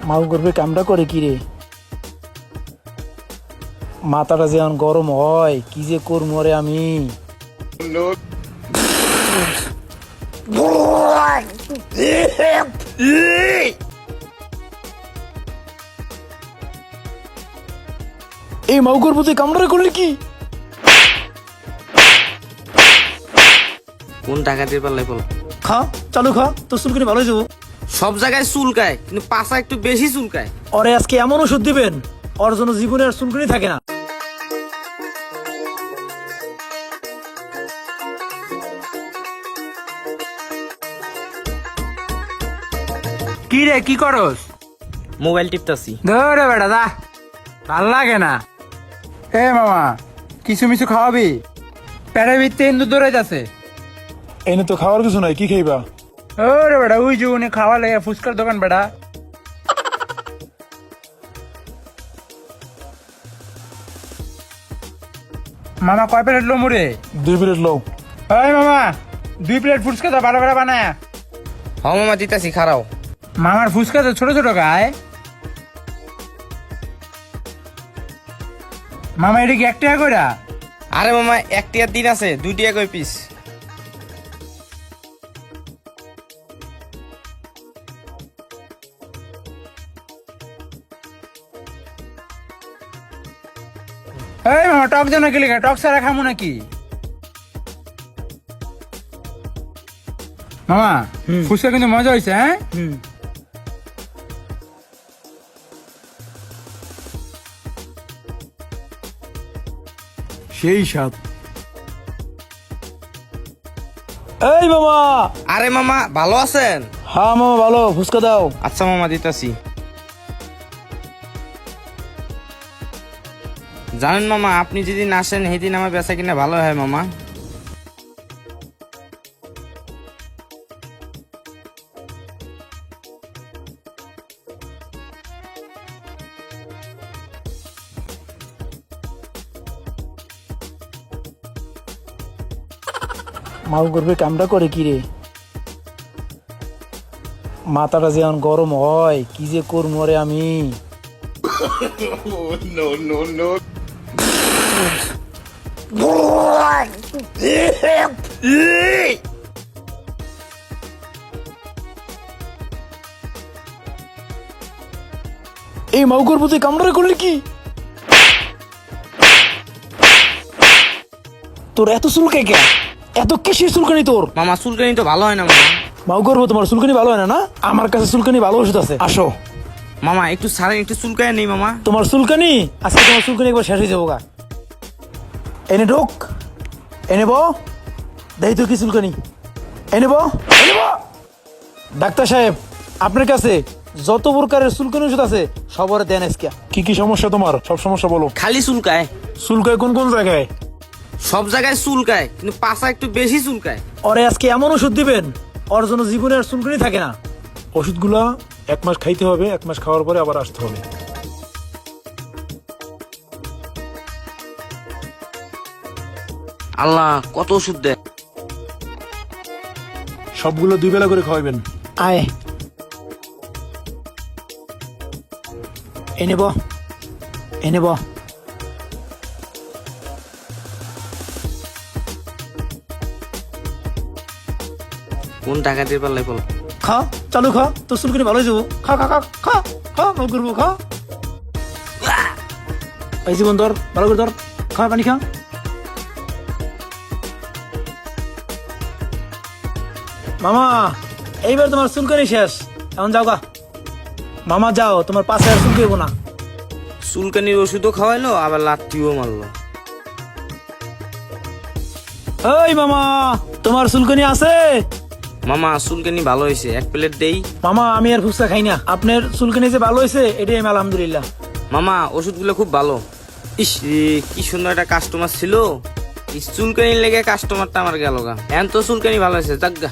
মাল করবে কামটা করে কি রে, মাথাটা যেমন গরম হয়, কি যে করবো রে আমি। এই মাউগর প্রতি কামড়া করলি কি? কোন টাকা দিয়ে পারলে বল। খা, চালু খা, তোর চুলকানি ভালো হয়ে যাবো। সব জায়গায় চুলকায় কিন্তু পাশা একটু বেশি চুলকায়। ওরে আজকে এমন ওষুধ দিবেন, ওর জন্য জীবনে আর চুলকানি থাকে না। কি রে, কি করস? মোবাইল টিপতাছি। ধরে বেটা দা, ভাল লাগে না। এ মামা, কিছু মিছু খাওয়াবি? পেটের ভিতরে ইন্দুর দৌড়াইতেছে। এনে তো খাওয়ার কিছু নাই, কি খাইবা? ওরে বেটা, ওই যে উনি খাওয়া লাগে ফুচকার দোকান বেটা। মামা কয় প্লেট লো মুড়ে? 2 প্লেট লও। ওই মামা, 2 প্লেট ফুচকা তো ভালো করে বানায়। হ মামা দিতাছি, খারাও। মামার ফুচকা তো ছোট ছোট গায়ে। মামা এটা কি 1 টাকা কইরা? আরে মামা 1 টাকার দিন আছে, 2 টাকা কই পিস। এই মামা টক দেও নাকি লেখা? টক ছাড়া খামু নাকি? মামা ফুচকা কিন্তু মজা হয়েছে। হ্যাঁ সেই স্বাদ। এই মামা। আরে মামা ভালো আছেন? হ্যাঁ মামা ভালো, ফুচকা দাও। আচ্ছা মামা দিতাছি। জানেন মামা, আপনি যেদিন আসেন সেদিন আমার বেচা কিনা ভালো হয় মামা। মাল করবে কামটা করে কি রে, মাথাটা যেমন গরম হয়, কি যে করবো রে আমি। এই মাউগর প্রতি কামড়া করলি কি? তোর এত চুলকাই কে? এত কিসের চুলকানি তোর? মামা চুলকানি তো ভালো হয় না মামা। মাউগর, তোমার চুলকানি ভালো হয় না না? আমার কাছে চুলকানি ভালো ওষুধ আছে, আসো। মামা একটু সারেন, একটু চুলকায় নেই মামা। তোমার চুলকানি আজকে, তোমার চুলকানি একবার শেষ হয়ে যাবো গা। এনে ঢোক, এনে বো, দেই তো কি চুলকানি। এনে বো, এনে বো। ডাক্তার সাহেব, আপনার কাছে যত প্রকারের চুলকানি ওষুধ আছে সবার দেন আজকে। কি কি সমস্যা তোমার? সব সমস্যা বলো। খালি চুলকায়। চুলকায় কোন কোন জায়গায়? সব জায়গায় চুলকায় কিন্তু পাশা একটু বেশি চুলকায়। ওরে আজকে এমন ওষুধ দিবেন, ওর জন্য জীবনে আর চুলকানি থাকে না। ওষুধগুলা 1 মাস খাইতে হবে, 1 মাস খাওয়ার পরে আবার আসতে হবে। আল্লাহ, কত ওষুধ দেয়। সবগুলো 2 বেলা করে খাওয়াবেন। আয় এনে বো, এনে বো। কোন টাকা দিয়ে পারলে বল। খা, চালু খা, তোর চুলকানি ভালো হয়ে যাবো। খা খা খা খা খা, মাল করবো, খা। এই জীবন ধর, ভালো করে ধর, খা, পানি খা। মামা এইবার তোমার চুলকানি শেষ, এখন যাও গা। মামা যাও, তোমার পাশে আর চুলকাইবো না। চুলকানির ওষুধও খাওয়াইলো, আবার লাত্তিও মারলো। এই মামা, তোমার চুলকানি আছে? মামা চুলকানি ভালো হয়েছে, 1 প্লেট দেই। মামা আমি আর ফুচকা খাই না, আপনার চুলকানি যে ভালো হয়েছে এটাই আমি আলহামদুলিল্লাহ। মামা ওষুধগুলো খুব ভালো। ইস রে, কি সুন্দর একটা কাস্টমার ছিল। এই চুলকানির লেগে কাস্টমারটা আমার গেল গা। এখন তো চুলকানি ভালো হয়েছে, যাক গা।